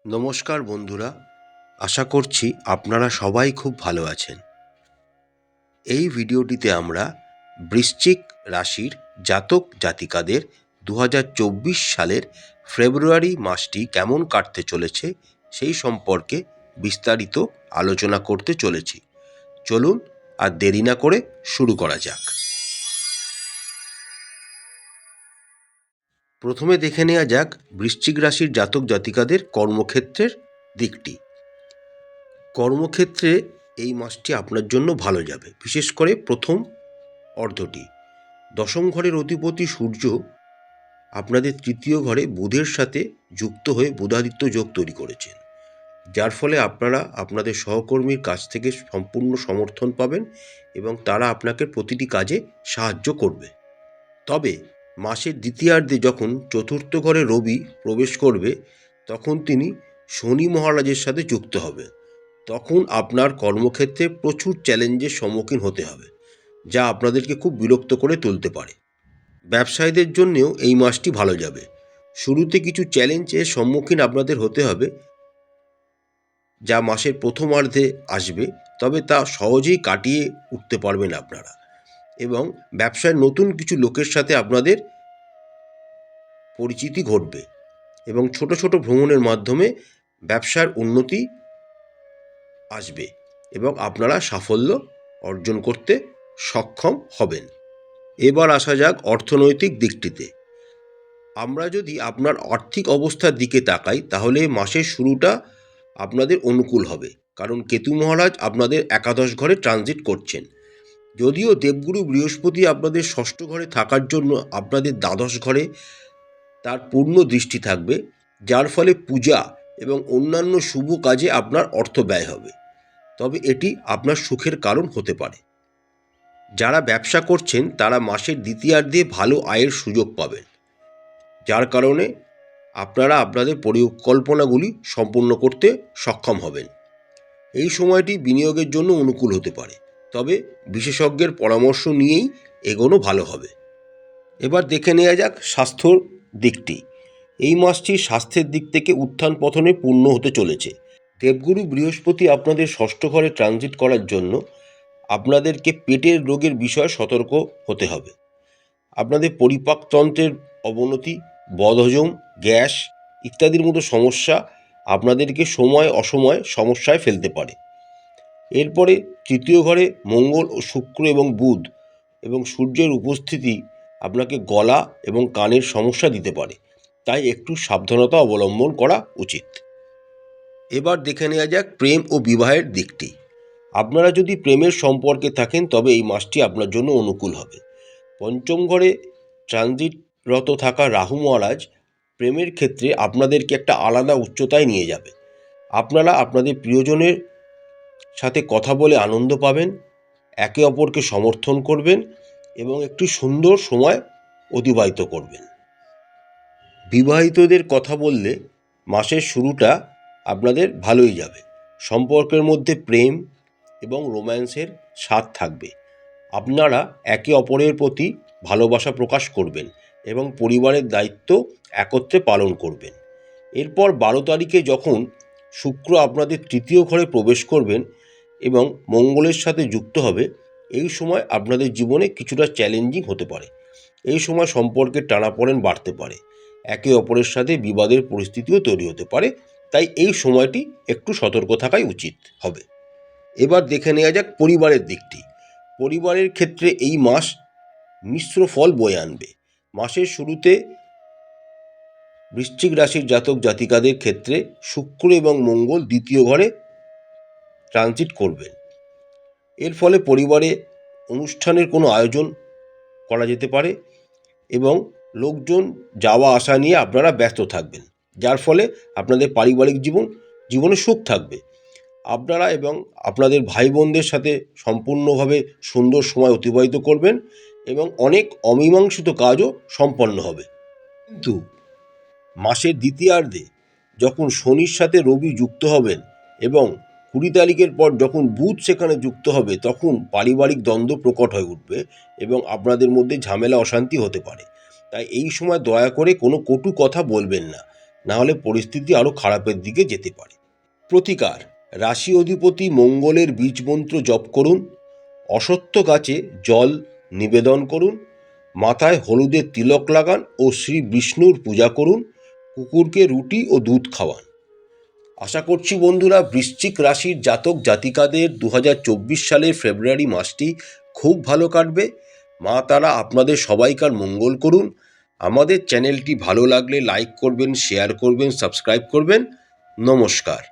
নমস্কার বন্ধুরা, আশা করছি আপনারা সবাই খুব ভালো আছেন। এই ভিডিওটিতে আমরা বৃশ্চিক রাশির জাতক জাতিকাদের 2024 সালের ফেব্রুয়ারি মাসটি কেমন কাটতে চলেছে সেই সম্পর্কে বিস্তারিত আলোচনা করতে চলেছি। চলুন আর দেরি না করে শুরু করা যাক। প্রথমে দেখে নেওয়া যাক বৃশ্চিক রাশির জাতক জাতিকাদের কর্মক্ষেত্রের দিকটি। কর্মক্ষেত্রে এই মাসটি আপনার জন্য ভালো যাবে, বিশেষ করে প্রথম অর্ধটি। দশম ঘরের অধিপতি সূর্য আপনাদের তৃতীয় ঘরে বুধের সাথে যুক্ত হয়ে বুধাদিত্য যোগ তৈরি করেছেন, যার ফলে আপনারা আপনাদের সহকর্মীর কাছ থেকে সম্পূর্ণ সমর্থন পাবেন এবং তারা আপনাকে প্রতিটি কাজে সাহায্য করবে। তবে মাসের দ্বিতীয়ার্ধে যখন চতুর্থ ঘরে রবি প্রবেশ করবে, তখন তিনি শনি মহারাজের সাথে যুক্ত হবে। তখন আপনার কর্মক্ষেত্রে প্রচুর চ্যালেঞ্জের সম্মুখীন হতে হবে, যা আপনাদেরকে খুব বিরক্ত করে তুলতে পারে। ব্যবসায়ীদের জন্যেও এই মাসটি ভালো যাবে। শুরুতে কিছু চ্যালেঞ্জের সম্মুখীন আপনাদের হতে হবে, যা মাসের প্রথমার্ধে আসবে, তবে তা সহজেই কাটিয়ে উঠতে পারবেন আপনারা। এবং ব্যবসায় নতুন কিছু লোকের সাথে আপনাদের পরিচিতি ঘটবে এবং ছোট ছোট ভ্রমণের মাধ্যমে ব্যবসার উন্নতি আসবে এবং আপনারা সাফল্য অর্জন করতে সক্ষম হবেন। এবার আসা যাক অর্থনৈতিক দিকটিতে। আমরা যদি আপনার আর্থিক অবস্থার দিকে তাকাই, তাহলে মাসের শুরুটা আপনাদের অনুকূল হবে, কারণ কেতু মহারাজ আপনাদের একাদশ ঘরে ট্রানজিট করছেন। যদিও দেবগুরু বৃহস্পতি আপনাদের ষষ্ঠ ঘরে থাকার জন্য আপনাদের দ্বাদশ ঘরে তার পূর্ণ দৃষ্টি থাকবে, যার ফলে পূজা এবং অন্যান্য শুভ কাজে আপনার অর্থ ব্যয় হবে, তবে এটি আপনার সুখের কারণ হতে পারে। যারা ব্যবসা করছেন তারা মাসের দ্বিতীয়ার্ধে ভালো আয়ের সুযোগ পাবেন, যার কারণে আপনারা আপনাদের পরিকল্পনাগুলি সম্পূর্ণ করতে সক্ষম হবেন। এই সময়টি বিনিয়োগের জন্য অনুকূল হতে পারে, তবে বিশেষজ্ঞের পরামর্শ নিয়েই এগোনো ভালো হবে। এবার দেখে নেওয়া যাক স্বাস্থ্যর দিকটি। এই মাসটি স্বাস্থ্যের দিক থেকে উত্থান পতনে পূর্ণ হতে চলেছে। দেবগুরু বৃহস্পতি আপনাদের ষষ্ঠ ঘরে ট্রানজিট করার জন্য আপনাদেরকে পেটের রোগের বিষয়ে সতর্ক হতে হবে। আপনাদের পরিপাকতন্ত্রের অবনতি, বদহজম, গ্যাস ইত্যাদির মতো সমস্যা আপনাদেরকে সময় অসময় সমস্যায় ফেলতে পারে। এরপরে তৃতীয় ঘরে মঙ্গল ও শুক্র এবং বুধ এবং সূর্যের উপস্থিতি আপনাকে গলা এবং কানের সমস্যা দিতে পারে, তাই একটু সাবধানতা অবলম্বন করা উচিত। এবার দেখে নেওয়া যাক প্রেম ও বিবাহের দিকটি। আপনারা যদি প্রেমের সম্পর্কে থাকেন, তবে এই মাসটি আপনার জন্য অনুকূল হবে। পঞ্চম ঘরে ট্রানজিটরত থাকা রাহু মহারাজ প্রেমের ক্ষেত্রে আপনাদেরকে একটা আলাদা উচ্চতায় নিয়ে যাবে। আপনারা আপনাদের প্রিয়জনের সাথে কথা বলে আনন্দ পাবেন, একে অপরকে সমর্থন করবেন এবং একটি সুন্দর সময় অতিবাহিত করবেন। বিবাহিতদের কথা বললে মাসের শুরুটা আপনাদের ভালোই যাবে। সম্পর্কের মধ্যে প্রেম এবং রোম্যান্সের স্বাদ থাকবে। আপনারা একে অপরের প্রতি ভালোবাসা প্রকাশ করবেন এবং পরিবারের দায়িত্ব একত্রে পালন করবেন। এরপর 12 তারিখে যখন শুক্র আপনাদের তৃতীয় ঘরে প্রবেশ করবেন এবং মঙ্গলের সাথে যুক্ত হবে, এই সময় আপনাদের জীবনে কিছুটা চ্যালেঞ্জিং হতে পারে। এই সময় সম্পর্কের টানাপোড়েন বাড়তে পারে, একে অপরের সাথে বিবাদের পরিস্থিতিও তৈরি হতে পারে, তাই এই সময়টি একটু সতর্ক থাকাই উচিত হবে। এবার দেখে নেওয়া যাক পরিবারের দিকটি। পরিবারের ক্ষেত্রে এই মাস মিশ্র ফল বয়ে আনবে। মাসের শুরুতে বৃশ্চিক রাশির জাতক জাতিকাদের ক্ষেত্রে শুক্র এবং মঙ্গল দ্বিতীয় ঘরে ট্রানজিট করবেন। এর ফলে পরিবারে অনুষ্ঠানের কোনো আয়োজন করা যেতে পারে এবং লোকজন যাওয়া আসা নিয়ে আপনারা ব্যস্ত থাকবেন, যার ফলে আপনাদের পারিবারিক জীবনে সুখ থাকবে। আপনারা এবং আপনাদের ভাই বোনদের সাথে সম্পূর্ণভাবে সুন্দর সময় অতিবাহিত করবেন এবং অনেক অমীমাংসিত কাজও সম্পন্ন হবে। কিন্তু মাসের দ্বিতীয়ার্ধে যখন শনির সাথে রবি যুক্ত হবেন এবং 20 তারিখের পর যখন বুধ সেখানে যুক্ত হবে, তখন পারিবারিক দ্বন্দ্ব প্রকট হয়ে উঠবে এবং আপনাদের মধ্যে ঝামেলা অশান্তি হতে পারে। তাই এই সময় দয়া করে কোনো কটু কথা বলবেন না। নাহলে পরিস্থিতি আরও খারাপের দিকে যেতে পারে। প্রতিকার: রাশি অধিপতি মঙ্গলের বীজ মন্ত্র জপ করুন, অশ্বত্থ গাছে জল নিবেদন করুন, মাথায় হলুদের তিলক লাগান ও শ্রী বিষ্ণুর পূজা করুন, কুকুরকে রুটি ও দুধ খাওয়ান। আশা করছি বন্ধুরা, বৃশ্চিক রাশির জাতক জাতিকাদের 2024 সালের ফেব্রুয়ারি মাসটি খুব ভালো কাটবে। মা তারা আপনাদের সবাইকার মঙ্গল করুন। আমাদের চ্যানেলটি ভালো লাগলে লাইক করবেন, শেয়ার করবেন, সাবস্ক্রাইব করবেন। নমস্কার।